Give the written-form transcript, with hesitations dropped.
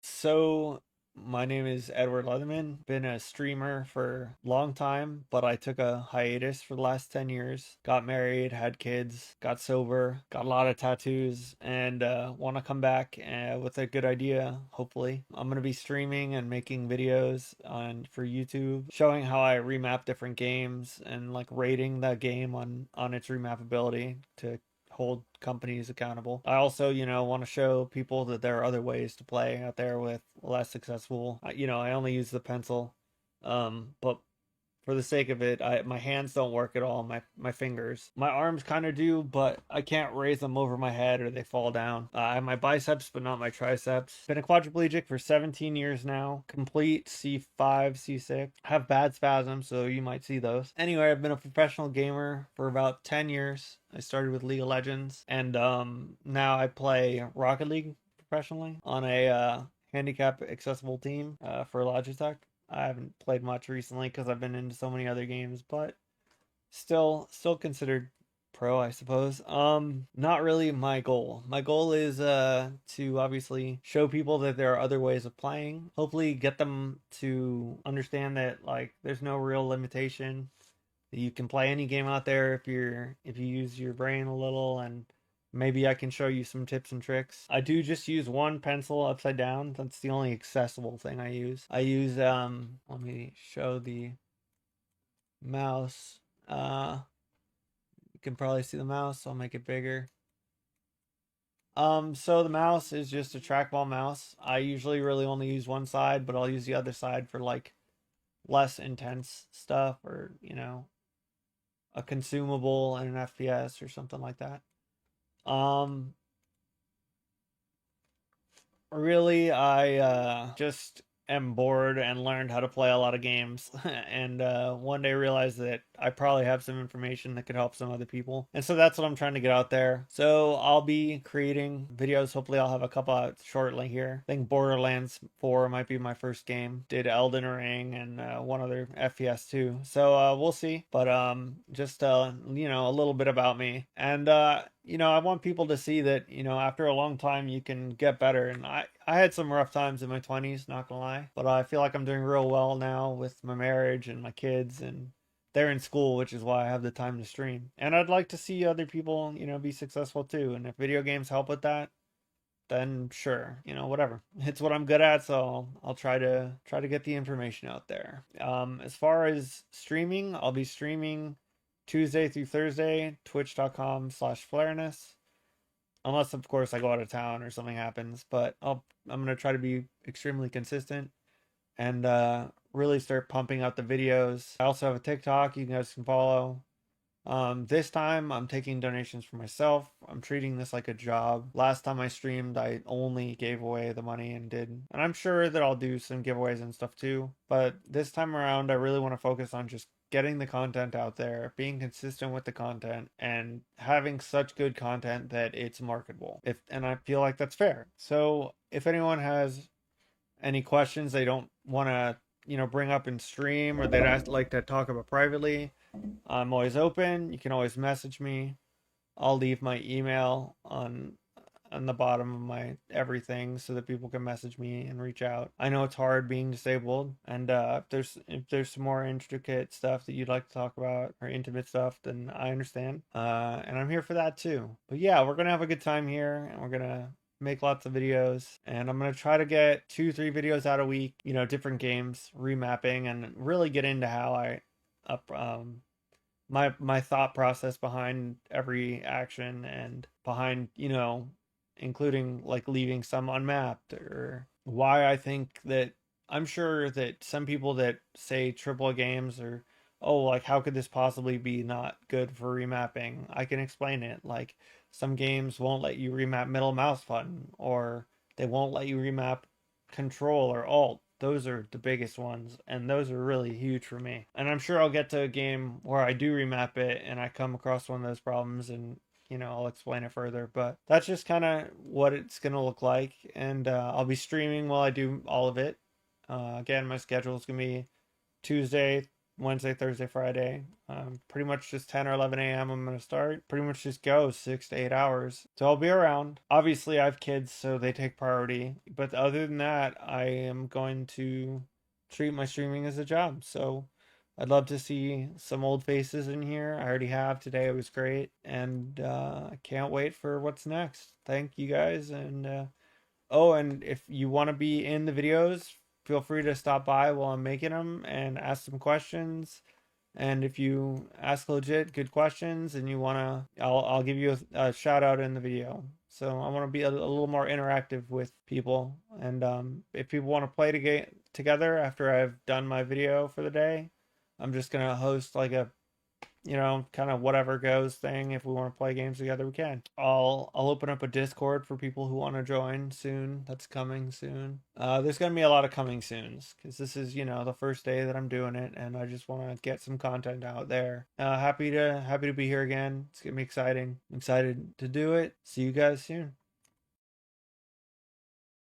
So, my name is Edward Leatherman. Been a streamer for a long time, but I took a hiatus for the last 10 years. Got married, had kids, got sober, got a lot of tattoos, and want to come back with a good idea, hopefully. I'm going to be streaming and making videos for YouTube, showing how I remap different games and like rating the game on its remappability to hold companies accountable. I also, want to show people that there are other ways to play out there with less successful. I only use the pencil, but for the sake of it, my hands don't work at all. My fingers, my arms kind of do, but I can't raise them over my head or they fall down. I have my biceps, but not my triceps. Been a quadriplegic for 17 years now. Complete C5, C6. Have bad spasms, so you might see those. Anyway, I've been a professional gamer for about 10 years. I started with League of Legends, and now I play Rocket League professionally on a handicap accessible team for Logitech. I haven't played much recently because I've been into so many other games, but still considered pro, I suppose. Not really my goal. My goal is to obviously show people that there are other ways of playing. Hopefully get them to understand that like there's no real limitation. That you can play any game out there if you use your brain a little, and maybe I can show you some tips and tricks. I do just use one pencil upside down. That's the only accessible thing I use. I use let me show the mouse. You can probably see the mouse, so I'll make it bigger. So the mouse is just a trackball mouse. I usually really only use one side, but I'll use the other side for like less intense stuff, or a consumable and an FPS or something like that. Um, Really, I just am bored and learned how to play a lot of games, and one day realized that I probably have some information that could help some other people, and so that's what I'm trying to get out there. So I'll be creating videos. Hopefully, I'll have a couple out shortly here. I think Borderlands 4 might be my first game. Did Elden Ring and one other FPS too. So we'll see. But just a little bit about me, and I want people to see that, after a long time you can get better. And I had some rough times in my 20s, not gonna lie, but I feel like I'm doing real well now with my marriage and my kids, and they're in school, which is why I have the time to stream. And I'd like to see other people, be successful too. And if video games help with that, then sure, whatever. It's what I'm good at, so I'll try to get the information out there. As far as streaming, I'll be streaming Tuesday through Thursday, twitch.com/flareness. Unless of course I go out of town or something happens, but I'm gonna try to be extremely consistent and really start pumping out the videos. I also have a TikTok you guys can follow. This time I'm taking donations for myself. I'm treating this like a job. Last time I streamed, I only gave away the money and I'm sure that I'll do some giveaways and stuff too. But this time around, I really want to focus on just getting the content out there, being consistent with the content, and having such good content that it's marketable. And I feel like that's fair. So if anyone has any questions they don't want to, bring up in stream, or they'd like to talk about privately, I'm always open. You can always message me. I'll leave my email on the bottom of my everything so that people can message me and reach out. I know it's hard being disabled, and if there's some more intricate stuff that you'd like to talk about, or intimate stuff, then I understand. And I'm here for that too. But yeah, we're gonna have a good time here, and we're gonna make lots of videos, and I'm gonna try to get 2-3 videos out a week, different games, remapping, and really get into how I up my thought process behind every action, and behind, including like leaving some unmapped, or why I think that I'm sure that some people that say triple games, or oh, like how could this possibly be not good for remapping, I can explain it. Like some games won't let you remap middle mouse button, or they won't let you remap control or alt. Those are the biggest ones, and those are really huge for me. And I'm sure I'll get to a game where I do remap it and I come across one of those problems, and I'll explain it further. But that's just kind of what it's going to look like. And I'll be streaming while I do all of it. Again, my schedule is going to be Tuesday Wednesday, Thursday, Friday. Pretty much just 10 or 11 a.m. I'm going to start. Pretty much just go 6 to 8 hours. So I'll be around. Obviously, I have kids, so they take priority. But other than that, I am going to treat my streaming as a job. So I'd love to see some old faces in here. I already have today. It was great. And I can't wait for what's next. Thank you guys. And oh, and if you want to be in the videos, feel free to stop by while I'm making them and ask some questions. And if you ask legit good questions and you wanna, I'll give you a shout out in the video. So I want to be a little more interactive with people. And if people want to play together after I've done my video for the day, I'm just gonna host like a kind of whatever goes thing. If we want to play games together, we can. I'll open up a Discord for people who want to join soon. That's coming soon. There's gonna be a lot of coming soons because this is the first day that I'm doing it, and I just want to get some content out there. Happy to be here again. It's gonna be exciting. I'm excited to do it. See you guys soon.